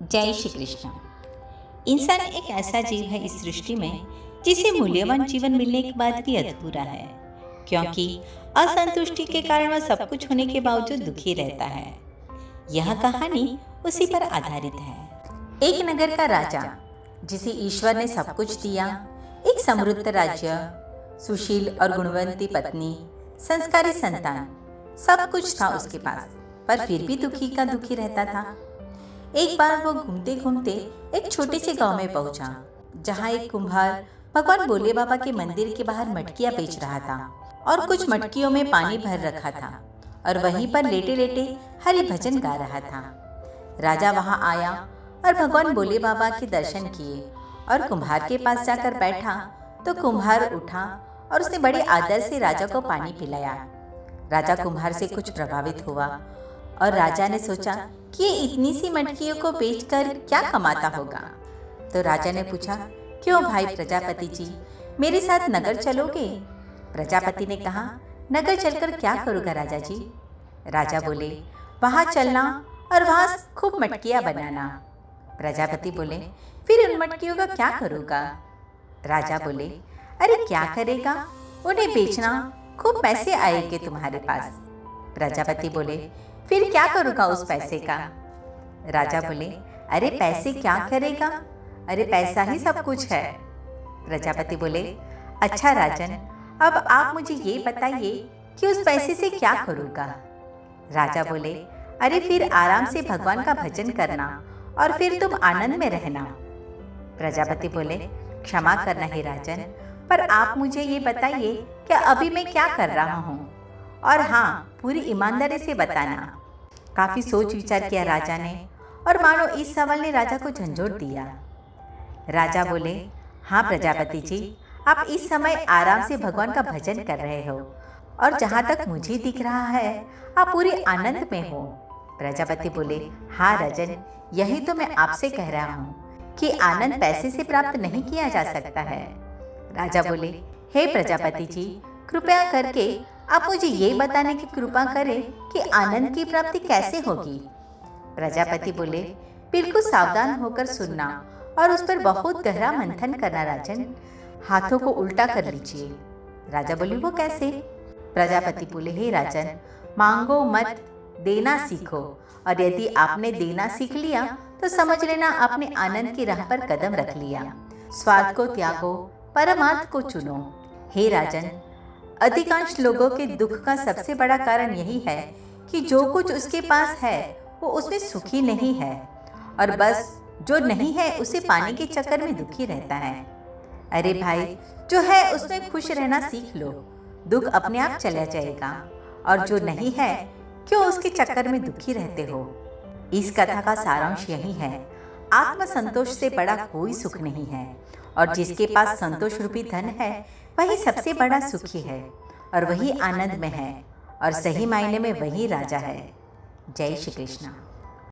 जय श्री कृष्ण। इंसान एक ऐसा जीव है इस सृष्टि में जिसे मूल्यवान जीवन मिलने के बाद भी अधूरा है, क्योंकि असंतुष्टि के कारण वह सब कुछ होने के बावजूद दुखी रहता है। यह कहानी उसी पर आधारित है। एक नगर का राजा, जिसे ईश्वर ने सब कुछ दिया, एक समृद्ध राज्य, सुशील और गुणवंती पत्नी, संस्कारी संतान, सब कुछ था उसके पास, पर फिर भी दुखी का दुखी रहता था। एक बार वो घूमते घूमते एक छोटे से गांव में पहुंचा, जहां एक कुम्हार भगवान भोले बाबा के मंदिर के बाहर मटकियां बेच रहा था और कुछ मटकियों में पानी भर रखा था और वहीं पर लेटे लेटे हरि भजन गा रहा था। राजा वहां आया और भगवान भोले बाबा के दर्शन किए और कुम्हार के पास जाकर बैठा तो कुम्हार उठा और उसने बड़े आदर से राजा को पानी पिलाया। राजा कुम्हार से कुछ प्रभावित हुआ और राजा ने सोचा कि ये इतनी सी मटकियों को बेचकर क्या कमाता होगा। तो राजा ने पूछा, क्यों भाई प्रजापति जी, मेरे साथ नगर चलोगे? प्रजापति ने कहा, नगर चलकर क्या करूँगा राजा जी? राजा बोले, वहाँ चलना और वहाँ खूब मटकियाँ बनाना। प्रजापति बोले, फिर उन मटकियों का क्या करूँगा? राजा बोले, अरे क्या करेगा, उन्हें बेचना, खूब पैसे आएंगे तुम्हारे पास। प्रजापति बोले, फिर क्या करूँगा उस पैसे का? राजा बोले, अरे पैसे क्या करेगा, अरे पैसा ही सब कुछ है। प्रजापति बोले, अच्छा राजन, अब आप मुझे ये बताइए कि उस पैसे से क्या करूँगा? राजा बोले, अरे फिर आराम से भगवान का भजन करना और फिर तुम आनंद में रहना। प्रजापति बोले, क्षमा करना हे राजन, पर आप मुझे ये बताइए कि अभी मैं क्या कर रहा हूँ, और हाँ, पूरी ईमानदारी से बताना। काफी सोच विचार किया राजा ने, और मानो इस सवाल ने राजा को झंझोड़ दिया। राजा बोले, हाँ प्रजापति जी, आप इस समय आराम से भगवान का भजन कर रहे हो और जहाँ तक मुझे दिख रहा है आप पूरे आनंद में हो। प्रजापति बोले, हाँ राजन, यही तो मैं आपसे कह रहा हूँ कि आनंद पैसे से प्राप्त नहीं किया जा सकता है। राजा बोले, हे प्रजापति जी, कृपया करके आप मुझे ये बताने की कृपा करें कि आनंद की प्राप्ति कैसे होगी। प्रजापति बोले, बिल्कुल सावधान होकर सुनना और उस पर बहुत गहरा मंथन करना राजन। हाथों को उल्टा कर लीजिए। राजा बोले, वो कैसे? प्रजापति बोले, हे राजन, मांगो मत, देना सीखो, और यदि आपने देना सीख लिया तो समझ लेना आपने आनंद की राह पर कदम रख लिया। स्वार्थ को त्यागो, परमार्थ को चुनो। हे राजन, अधिकांश लोगों के दुख का सबसे बड़ा कारण यही है कि जो कुछ उसके पास है वो उसमें सुखी नहीं है, और बस जो नहीं है उसे पाने के चक्कर में दुखी रहता है। अरे भाई, जो है उसमें खुश रहना सीख लो, दुख अपने आप चला जाएगा, और जो नहीं है क्यों उसके चक्कर में दुखी रहते हो। इस कथा का सारांश यही है, आत्म संतोष से बड़ा कोई सुख नहीं है, और जिसके पास संतोष रूपी धन है वही सबसे बड़ा सुखी है, और वही आनंद में है, और सही मायने में वही राजा है। जय श्री कृष्ण।